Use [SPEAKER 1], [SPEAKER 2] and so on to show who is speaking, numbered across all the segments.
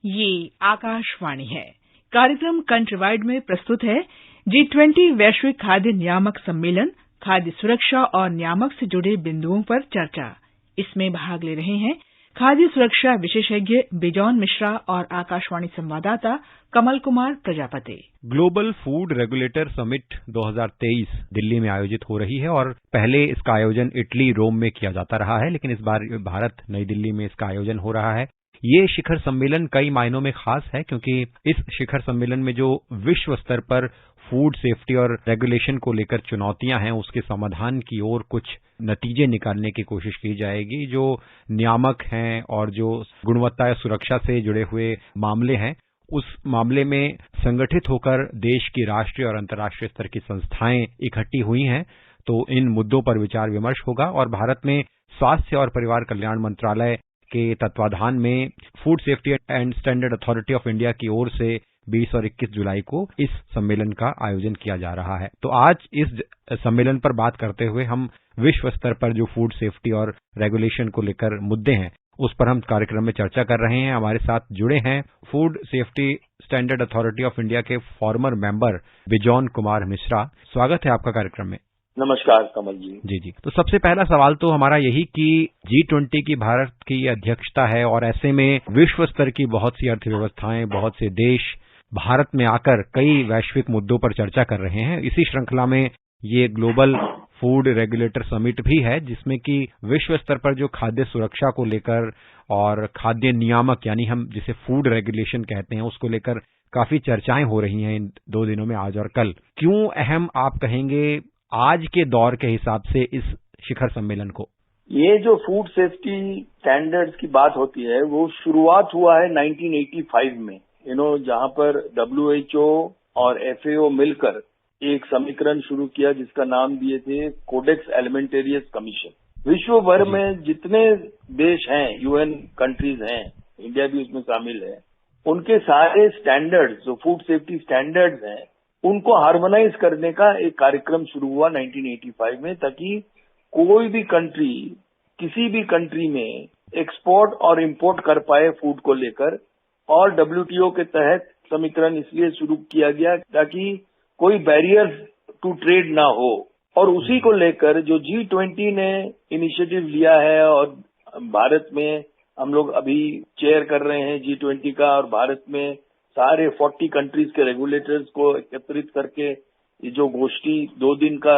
[SPEAKER 1] ये आकाशवाणी है। कार्यक्रम कंट्रीवाइड में प्रस्तुत है G20 वैश्विक खाद्य नियामक सम्मेलन, खाद्य सुरक्षा और नियामक से जुड़े बिंदुओं पर चर्चा। इसमें भाग ले रहे हैं खाद्य सुरक्षा विशेषज्ञ बिजॉन मिश्रा और आकाशवाणी संवाददाता Kamal Kumar Prajapati.
[SPEAKER 2] Global food regulator summit 2023 Delhi में आयोजित हो रही है और पहले इसका आयोजन इटली, रोम में किया जाता रहा है, लेकिन इस बार भारत, नई दिल्ली में इसका आयोजन हो रहा है। ये शिखर सम्मेलन कई मायनों में खास है क्योंकि इस शिखर सम्मेलन में जो विश्व स्तर पर फूड सेफ्टी और रेगुलेशन को लेकर चुनौतियां हैं, उसके समाधान की ओर कुछ नतीजे निकालने की कोशिश की जाएगी। जो नियामक हैं और जो गुणवत्ता या सुरक्षा से जुड़े हुए मामले हैं, उस मामले में संगठित होकर देश की राष्ट्रीय और अंतर्राष्ट्रीय स्तर की संस्थाएं इकट्ठी हुई हैं, तो इन मुद्दों पर विचार विमर्श होगा। और भारत में स्वास्थ्य और परिवार कल्याण मंत्रालय के तत्वाधान में food safety and standard authority of India की ओर से 20 और 21 जुलाई को इस सम्मेलन का आयोजन किया जा रहा है। तो आज इस सम्मेलन पर बात करते हुए हम विश्व स्तर पर जो फूड सेफ्टी और रेगुलेशन को लेकर मुद्दे हैं, उस पर हम कार्यक्रम में चर्चा कर रहे हैं। हमारे साथ जुड़े हैं food safety standard authority of India के फॉर्मर मेंबर बिजॉन कुमार मिश्रा। स्वागत है आपका कार्यक्रम में।
[SPEAKER 3] नमस्कार कमल जी।
[SPEAKER 2] जी। तो सबसे पहला सवाल तो हमारा यही कि G20 की भारत की अध्यक्षता है और ऐसे में विश्व स्तर की बहुत सी अर्थव्यवस्थाएं, बहुत से देश भारत में आकर कई वैश्विक मुद्दों पर चर्चा कर रहे हैं। इसी श्रृंखला में ये ग्लोबल फूड रेगुलेटर समिट भी है, जिसमें कि विश्व स्तर पर जो खाद्य सुरक्षा को लेकर और खाद्य नियामक यानी हम जिसे फूड रेगुलेशन कहते हैं, उसको लेकर काफी चर्चाएं हो रही हैं इन 2 दिनों में, आज और कल। क्यों अहम आप कहेंगे आज के दौर के हिसाब से इस शिखर सम्मेलन को?
[SPEAKER 3] ये जो फूड सेफ्टी स्टैंडर्ड्स की बात होती है, वो शुरुआत हुआ है 1985 में, जहां पर WHO और FAO मिलकर एक समीकरण शुरू किया जिसका नाम दिए थे कोडेक्स एलिमेंटेरियस कमीशन। विश्व भर में जितने देश हैं, UN कंट्रीज हैं, इंडिया भी उसमें शामिल है, उनके सारे स्टैंडर्ड्स जो फूड सेफ्टी स्टैंडर्ड्स हैं, उनको हार्मोनाइज करने का एक कार्यक्रम शुरू हुआ 1985 में, ताकि कोई भी कंट्री किसी भी कंट्री में एक्सपोर्ट और इंपोर्ट कर पाए फूड को लेकर। और WTO के तहत समीकरण इसलिए शुरू किया गया ताकि कोई बैरियर टू ट्रेड ना हो। और उसी को लेकर जो G20 ने इनिशिएटिव लिया है और भारत में हम लोग अभी चेयर कर रहे हैं G20 का, और भारत में सारे 40 कंट्रीज के रेगुलेटर्स को एकत्रित करके ये जो गोष्ठी 2 दिन का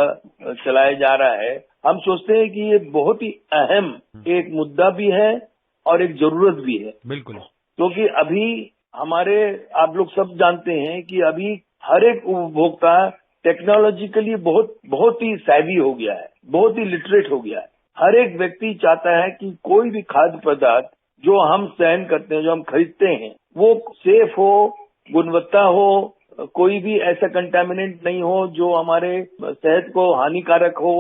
[SPEAKER 3] चलाया जा रहा है, हम सोचते हैं कि ये बहुत ही अहम एक मुद्दा भी है और एक जरूरत भी है।
[SPEAKER 2] बिल्कुल।
[SPEAKER 3] क्योंकि अभी हमारे, आप लोग सब जानते हैं कि अभी हर एक उपभोक्ता टेक्नोलॉजिकली बहुत ही सैवी हो गया है, बहुत ही लिटरेट हो गया है। हर एक व्यक्ति चाहता है कि कोई भी खाद्य पदार्थ जो हम सहन करते हैं, जो हम खरीदते हैं, वो सेफ हो, गुणवत्ता हो, कोई भी ऐसा कंटामिनेंट नहीं हो जो हमारे सेहत को हानिकारक हो।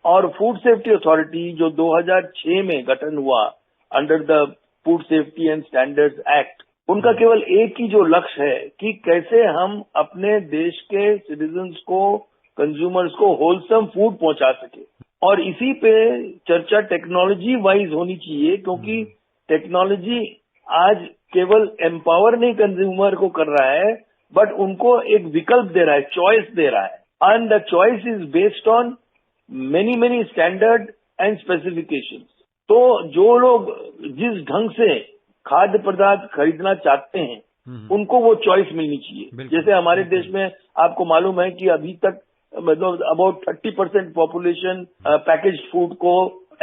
[SPEAKER 3] और फूड सेफ्टी अथॉरिटी जो 2006 में गठन हुआ under the food safety and standards act, उनका केवल एक ही जो लक्ष्य है कि कैसे हम अपने देश के सिटीजन्स को, कंज्यूमर्स को होलसम फूड पहुंचा सके। और इसी पे चर्चा टेक्नोलॉजी वाइज होनी चाहिए, क्योंकि टेक्नोलॉजी आज केवल एम्पावर नहीं कंज्यूमर को कर रहा है, बट उनको एक विकल्प दे रहा है, चॉइस दे रहा है। And the choice is based on many standard and specifications. तो जो लोग जिस ढंग से खाद्य पदार्थ खरीदना चाहते हैं, उनको वो चॉइस मिलनी चाहिए। जैसे हमारे देश में आपको मालूम है कि अभी तक मतलब अबाउट 30% पॉपुलेशन पैकेज फूड को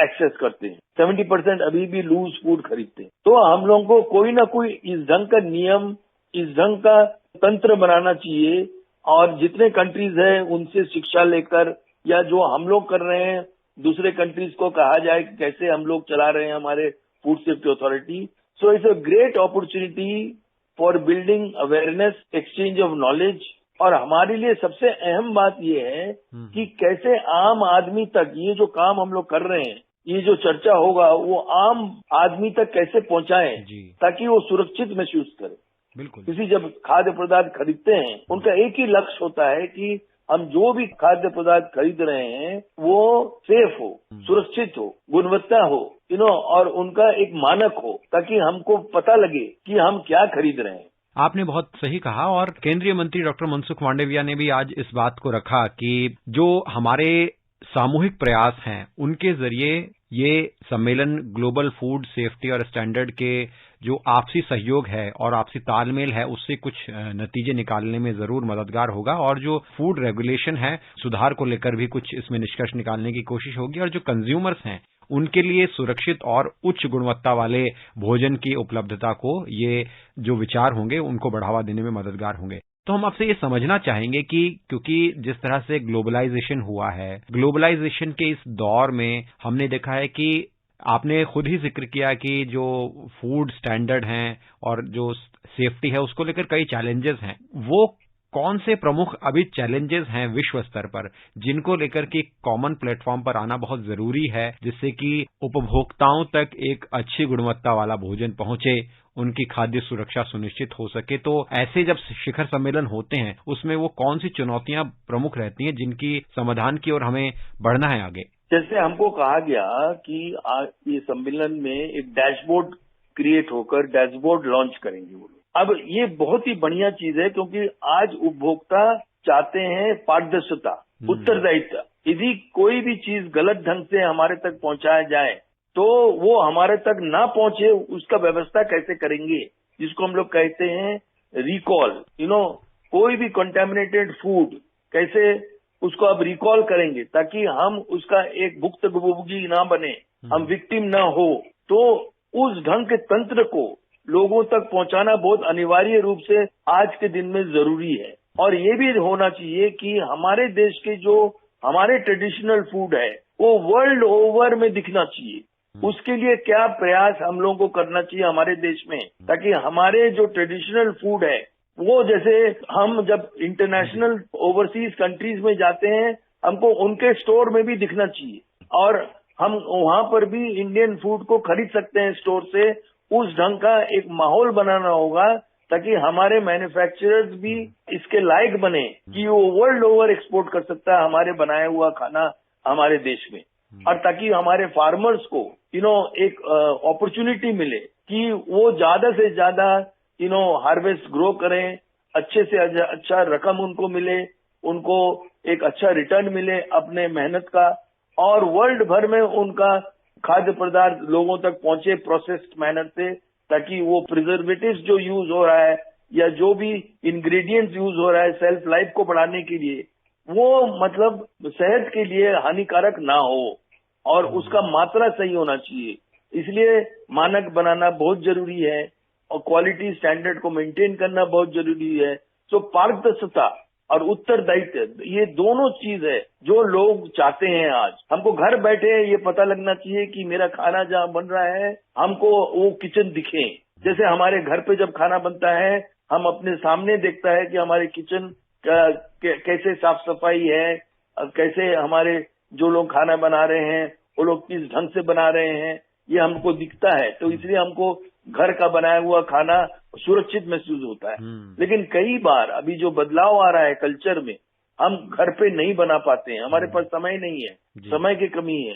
[SPEAKER 3] एक्सेस करते हैं, 70% अभी भी लूज फूड खरीदते हैं। तो हम लोगों को कोई ना कोई इस ढंग का नियम, इस ढंग का तंत्र बनाना चाहिए, और जितने कंट्रीज हैं उनसे शिक्षा लेकर, या जो हम लोग कर रहे हैं दूसरे कंट्रीज को कहा जाए कि कैसे हम लोग चला रहे हैं हमारे food safety authority. So it's a great opportunity for building awareness, exchange of knowledge. और हमारे लिए सबसे अहम बात यह है कि कैसे आम आदमी तक ये जो काम हम लोग कर रहे हैं, ये जो चर्चा होगा, वो आम आदमी तक कैसे पहुंचाएं ताकि वो सुरक्षित महसूस करे।
[SPEAKER 2] बिल्कुल।
[SPEAKER 3] किसी जब खाद्य पदार्थ खरीदते हैं, उनका एक ही लक्ष्य होता है कि हम जो भी खाद्य पदार्थ खरीद रहे हैं वो सेफ हो, सुरक्षित हो, गुणवत्ता हो, और उनका एक मानक हो, ताकि हमको पता लगे कि हम क्या खरीद रहे हैं।
[SPEAKER 2] आपने बहुत सही कहा और केंद्रीय मंत्री डॉक्टर मनसुख मांडविया ने भी आज इस बात को रखा कि जो हमारे सामूहिक प्रयास हैं उनके जरिए ये सम्मेलन ग्लोबल फूड सेफ्टी और स्टैंडर्ड के जो आपसी सहयोग है और आपसी तालमेल है उससे कुछ नतीजे निकालने में जरूर मददगार होगा और जो फूड रेगुलेशन है सुधार को लेकर भी कुछ इसमें निष्कर्ष निकालने की कोशिश होगी और जो कंज्यूमर्स हैं उनके लिए सुरक्षित और उच्च गुणवत्ता वाले भोजन की उपलब्धता को ये जो विचार होंगे उनको बढ़ावा देने में मददगार होंगे। तो हम आपसे ये समझना चाहेंगे कि क्योंकि जिस तरह से ग्लोबलाइजेशन हुआ है, ग्लोबलाइजेशन के इस दौर में हमने देखा है कि आपने खुद ही जिक्र किया कि जो फूड स्टैंडर्ड हैं और जो सेफ्टी है उसको लेकर कई चैलेंजेस हैं। वो कौन से प्रमुख अभी चैलेंजेस हैं विश्व स्तर पर जिनको लेकर के कॉमन प्लेटफॉर्म पर आना बहुत जरूरी है जिससे कि उपभोक्ताओं तक एक अच्छी गुणवत्ता वाला भोजन पहुंचे, उनकी खाद्य सुरक्षा सुनिश्चित हो सके। तो ऐसे जब शिखर सम्मेलन होते हैं उसमें वो कौन सी चुनौतियां प्रमुख रहती हैं जिनकी समाधान की ओर हमें बढ़ना है आगे?
[SPEAKER 3] जैसे हमको कहा गया कि ये सम्मेलन में एक डैशबोर्ड क्रिएट होकर डैशबोर्ड लॉन्च करेंगे वो लोग। अब ये बहुत ही बढ़िया चीज है क्योंकि आज उपभोक्ता चाहते हैं पारदर्शिता, उत्तरदायित्व। यदि कोई भी चीज गलत ढंग से हमारे तक पहुंचाया जाए तो वो हमारे तक ना पहुंचे उसका व्यवस्था कैसे करेंगे, जिसको हम लोग कहते हैं रिकॉल। कोई भी कंटेमिनेटेड फूड कैसे उसको अब रिकॉल करेंगे ताकि हम उसका एक भुक्तभोगी ना बने, हम विक्टिम ना हो। तो उस ढंग के तंत्र को लोगों तक पहुंचाना बहुत अनिवार्य रूप से आज के दिन में जरूरी है। और ये भी होना चाहिए कि हमारे देश के जो हमारे ट्रेडिशनल फूड है वो वर्ल्ड ओवर में दिखना चाहिए। उसके लिए क्या प्रयास हम लोगों को करना चाहिए हमारे देश में, ताकि हमारे जो ट्रेडिशनल फूड है वो, जैसे हम जब इंटरनेशनल ओवरसीज कंट्रीज में जाते हैं हमको उनके स्टोर में भी दिखना चाहिए और हम वहां पर भी इंडियन फूड को खरीद सकते हैं स्टोर से। उस ढंग का एक माहौल बनाना होगा ताकि हमारे मैन्युफैक्चरर्स भी इसके लायक बने कि वो वर्ल्ड ओवर एक्सपोर्ट कर सकता है हमारे बनाया हुआ खाना हमारे देश में। और ताकि हमारे फार्मर्स को एक अपॉर्चुनिटी मिले कि वो ज्यादा से ज्यादा हार्वेस्ट ग्रो करें, अच्छे से अच्छा रकम उनको मिले, उनको एक अच्छा रिटर्न मिले अपने मेहनत का, और वर्ल्ड भर में उनका खाद्य पदार्थ लोगों तक पहुंचे प्रोसेस्ड मैनर से, ताकि वो प्रिजर्वेटिव्स जो यूज हो रहा है या जो भी इंग्रेडिएंट्स यूज हो रहा है सेल्फ लाइफ को बढ़ाने के लिए, वो मतलब सेहत के लिए हानिकारक ना हो और उसका मात्रा सही होना चाहिए। इसलिए मानक बनाना बहुत जरूरी है और क्वालिटी स्टैंडर्ड को मेंटेन करना बहुत जरूरी है। तो पारदर्शिता और उत्तरदायित्व ये दोनों चीज है जो लोग चाहते हैं। आज हमको घर बैठे ये पता लगना चाहिए कि मेरा खाना जहाँ बन रहा है हमको वो किचन दिखे। जैसे हमारे घर पे जब खाना बनता है हम अपने सामने देखता है कि हमारे किचन कैसे साफ सफाई है, कैसे हमारे जो लोग खाना बना रहे हैं वो लोग किस ढंग से बना रहे हैं, ये हमको दिखता है। तो इसलिए हमको घर का बनाया हुआ खाना सुरक्षित महसूस होता है। लेकिन कई बार अभी जो बदलाव आ रहा है कल्चर में, हम घर पे नहीं बना पाते हैं, हमारे पास समय नहीं है, समय की कमी है,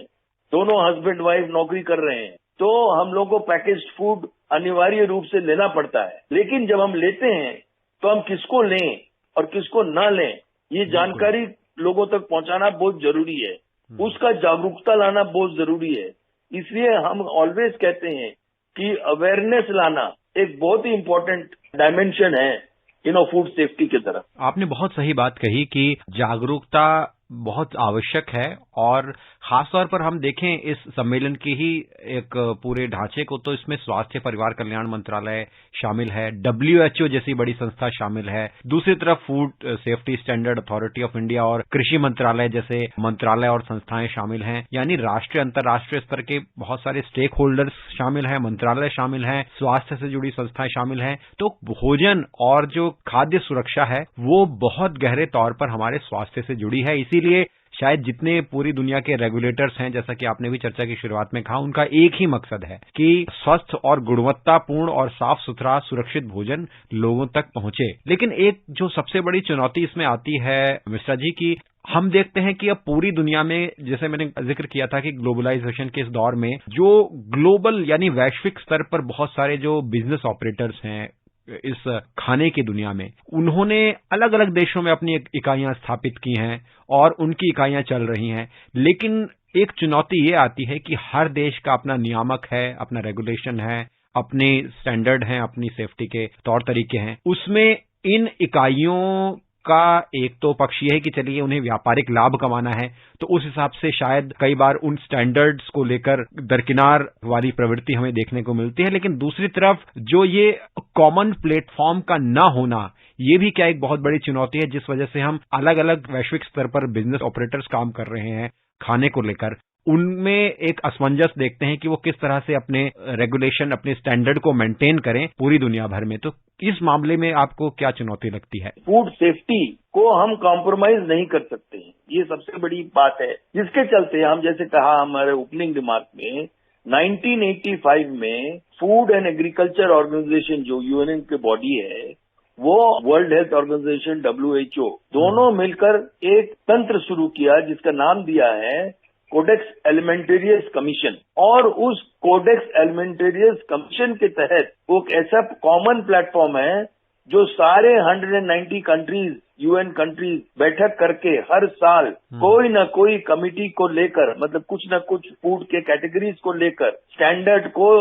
[SPEAKER 3] दोनों हस्बैंड वाइफ नौकरी कर रहे हैं, तो हम लोग को पैकेज्ड फूड अनिवार्य रूप से लेना पड़ता है। लेकिन जब हम लेते हैं तो हम किसको लें और किसको न लें ये जानकारी लोगों तक पहुंचाना बहुत जरूरी है, उसका जागरूकता लाना बहुत जरूरी है। इसलिए हम ऑलवेज कहते हैं कि अवेयरनेस लाना एक बहुत ही इम्पोर्टेंट डायमेंशन है फूड सेफ्टी की तरफ।
[SPEAKER 2] आपने बहुत सही बात कही कि जागरूकता बहुत आवश्यक है और खासतौर पर हम देखें इस सम्मेलन की ही एक पूरे ढांचे को, तो इसमें स्वास्थ्य परिवार कल्याण मंत्रालय शामिल है, WHO जैसी बड़ी संस्था शामिल है, दूसरी तरफ food safety standard authority of India और कृषि मंत्रालय जैसे मंत्रालय और संस्थाएं शामिल हैं। यानी राष्ट्रीय अंतर्राष्ट्रीय स्तर के बहुत सारे स्टेक होल्डर्स शामिल हैं, मंत्रालय शामिल हैं, स्वास्थ्य से जुड़ी संस्थाएं शामिल हैं। तो भोजन और जो खाद्य सुरक्षा है वो बहुत गहरे तौर पर हमारे स्वास्थ्य से जुड़ी है। इसीलिए शायद जितने पूरी दुनिया के रेगुलेटर्स हैं, जैसा कि आपने भी चर्चा की शुरुआत में कहा, उनका एक ही मकसद है कि स्वस्थ और गुणवत्तापूर्ण और साफ सुथरा सुरक्षित भोजन लोगों तक पहुंचे। लेकिन एक जो सबसे बड़ी चुनौती इसमें आती है मिश्रा जी की, हम देखते हैं कि अब पूरी दुनिया में, जैसे मैंने जिक्र किया था कि ग्लोबलाइजेशन के इस दौर में जो ग्लोबल यानी वैश्विक स्तर पर बहुत सारे जो बिजनेस ऑपरेटर्स हैं इस खाने की दुनिया में, उन्होंने अलग अलग देशों में अपनी इकाइयां स्थापित की हैं और उनकी इकाइयां चल रही हैं। लेकिन एक चुनौती ये आती है कि हर देश का अपना नियामक है, अपना रेगुलेशन है, अपने स्टैंडर्ड हैं, अपनी सेफ्टी के तौर तरीके हैं। उसमें इन इकाइयों का एक तो पक्ष ये है कि चलिए उन्हें व्यापारिक लाभ कमाना है, तो उस हिसाब से शायद कई बार उन स्टैंडर्ड्स को लेकर दरकिनार वाली प्रवृत्ति हमें देखने को मिलती है। लेकिन दूसरी तरफ जो ये कॉमन प्लेटफॉर्म का न होना, ये भी क्या एक बहुत बड़ी चुनौती है, जिस वजह से हम अलग अलग वैश्विक स्तर पर बिजनेस ऑपरेटर्स काम कर रहे हैं खाने को लेकर, उनमें एक असमंजस देखते हैं कि वो किस तरह से अपने रेगुलेशन, अपने स्टैंडर्ड को मेंटेन करें पूरी दुनिया भर में। तो इस मामले में आपको क्या चुनौती लगती है?
[SPEAKER 3] फूड सेफ्टी को हम कॉम्प्रोमाइज नहीं कर सकते हैं, ये सबसे बड़ी बात है, जिसके चलते हम, जैसे कहा हमारे ओपनिंग रिमार्क में, 1985 में फूड एंड एग्रीकल्चर ऑर्गेनाइजेशन जो यूएन के बॉडी है, वो वर्ल्ड हेल्थ ऑर्गेनाइजेशन WHO, दोनों मिलकर एक तंत्र शुरू किया जिसका नाम दिया है कोडेक्स एलिमेंटेरियस कमीशन। और उस कोडेक्स एलिमेंटेरियस कमीशन के तहत वो एक ऐसा कॉमन प्लेटफॉर्म है जो सारे 190 कंट्रीज, यूएन कंट्रीज बैठक करके हर साल कोई न कोई कमिटी को लेकर, मतलब कुछ न कुछ फूड के कैटेगरीज को लेकर स्टैंडर्ड को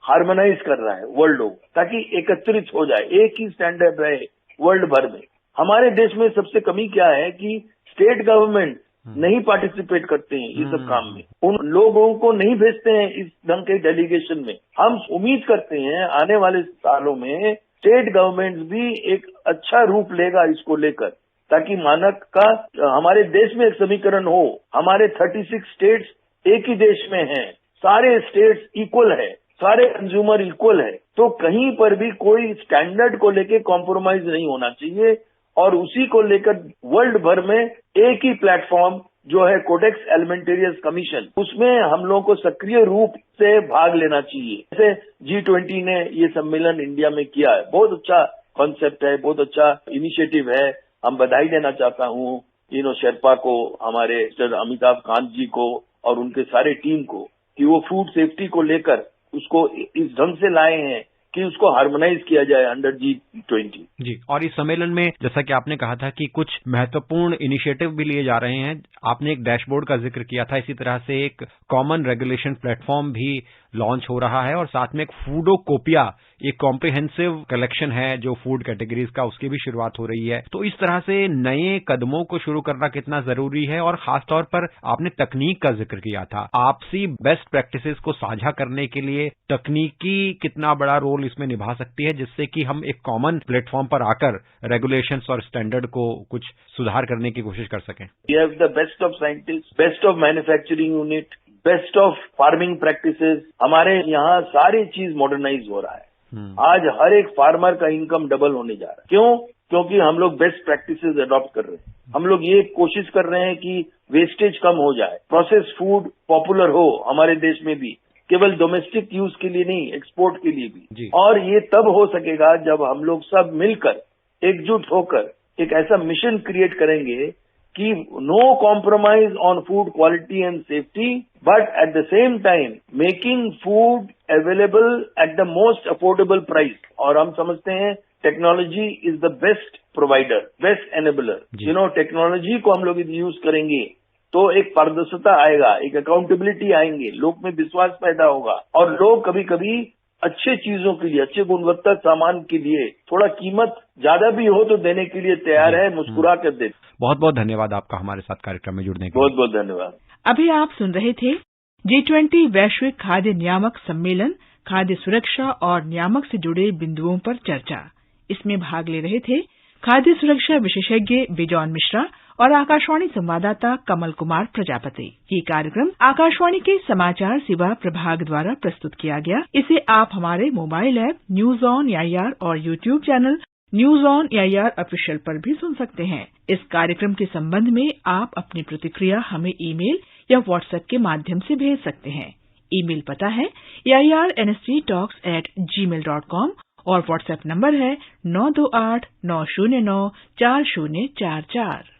[SPEAKER 3] हार्मोनाइज कर रहा है वर्ल्ड ओवर, ताकि एकत्रित हो जाए, एक ही स्टैंडर्ड रहे वर्ल्ड भर में। हमारे देश में सबसे कमी क्या है कि स्टेट गवर्नमेंट नहीं पार्टिसिपेट करते हैं ये सब काम में, उन लोगों को नहीं भेजते हैं इस ढंग के डेलीगेशन में। हम उम्मीद करते हैं आने वाले सालों में स्टेट गवर्नमेंट भी एक अच्छा रूप लेगा इसको लेकर, ताकि मानक का हमारे देश में एक समीकरण हो। हमारे 36 स्टेट्स एक ही देश में हैं, सारे स्टेट्स इक्वल है, सारे कंज्यूमर इक्वल है, तो कहीं पर भी कोई स्टैंडर्ड को लेके कॉम्प्रोमाइज नहीं होना चाहिए। और उसी को लेकर वर्ल्ड भर में एक ही प्लेटफॉर्म जो है कोडेक्स एलिमेंटेरियस कमीशन, उसमें हम लोगों को सक्रिय रूप से भाग लेना चाहिए। जैसे G20 ने ये सम्मेलन इंडिया में किया है, बहुत अच्छा कॉन्सेप्ट है, बहुत अच्छा इनिशिएटिव है। हम बधाई देना चाहता हूँ शेरपा को, हमारे अमिताभ कांत जी को और उनके सारे टीम को, कि वो फूड सेफ्टी को लेकर उसको इस ढंग से लाए हैं कि उसको हार्मोनाइज किया जाए अंडर G20
[SPEAKER 2] जी। और इस सम्मेलन में जैसा कि आपने कहा था कि कुछ महत्वपूर्ण इनिशिएटिव भी लिए जा रहे हैं, आपने एक डैशबोर्ड का जिक्र किया था, इसी तरह से एक कॉमन रेगुलेशन प्लेटफॉर्म भी लॉन्च हो रहा है और साथ में एक फूडोकोपिया, एक कॉम्प्रिहेंसिव कलेक्शन है जो फूड कैटेगरीज का, उसकी भी शुरुआत हो रही है। तो इस तरह से नए कदमों को शुरू करना कितना जरूरी है, और खासतौर पर आपने तकनीक का जिक्र किया था, आपसी बेस्ट प्रैक्टिसेस को साझा करने के लिए तकनीकी कितना बड़ा रोल इसमें निभा सकती है, जिससे कि हम एक कॉमन प्लेटफॉर्म पर आकर रेगुलेशंस और स्टैंडर्ड को कुछ सुधार करने की कोशिश कर सकें।
[SPEAKER 3] We have the best of scientist, best of manufacturing unit, best of farming practices. हमारे यहाँ सारी चीज मॉडर्नाइज हो रहा है। आज हर एक फार्मर का इनकम डबल होने जा रहा है। क्यों? क्योंकि हम लोग बेस्ट प्रैक्टिसेस अडॉप्ट कर रहे हैं। हम लोग ये कोशिश कर रहे हैं कि वेस्टेज कम हो जाए, प्रोसेस फूड पॉपुलर हो हमारे देश में भी, केवल डोमेस्टिक यूज के लिए नहीं, एक्सपोर्ट के लिए भी। और ये तब हो सकेगा जब हम लोग सब मिलकर एकजुट होकर एक ऐसा मिशन क्रिएट करेंगे कि no compromise on food quality and safety, but at the same time making food available at the most affordable price. और हम समझते हैं technology is the best provider, best enabler. Technology को हम लोग यूज करेंगे तो एक पारदर्शिता आएगा, एक अकाउंटेबिलिटी आएंगे, लोग में विश्वास पैदा होगा, और लोग कभी कभी अच्छे चीजों के लिए, अच्छे गुणवत्ता सामान के लिए थोड़ा कीमत ज्यादा भी हो तो देने के लिए तैयार है, मुस्कुरा कर दे।
[SPEAKER 2] बहुत बहुत धन्यवाद आपका हमारे साथ कार्यक्रम में जुड़ने के लिए।
[SPEAKER 3] बहुत बहुत धन्यवाद।
[SPEAKER 1] अभी आप सुन रहे थे G20 वैश्विक खाद्य नियामक सम्मेलन, खाद्य सुरक्षा और नियामक से जुड़े बिंदुओं पर चर्चा। इसमें भाग ले रहे थे खाद्य सुरक्षा विशेषज्ञ बिजॉन मिश्रा और आकाशवाणी संवाददाता कमल कुमार प्रजापति। ये कार्यक्रम आकाशवाणी के समाचार सेवा प्रभाग द्वारा प्रस्तुत किया गया। इसे आप हमारे mobile app news on AIR और YouTube channel news on AIR official पर भी सुन सकते हैं। इस कार्यक्रम के संबंध में आप अपनी प्रतिक्रिया हमें ईमेल या व्हाट्सएप के माध्यम से भेज सकते हैं। ईमेल पता है airnsdtalks@gmail.com और व्हाट्सएप नंबर है 9289094044।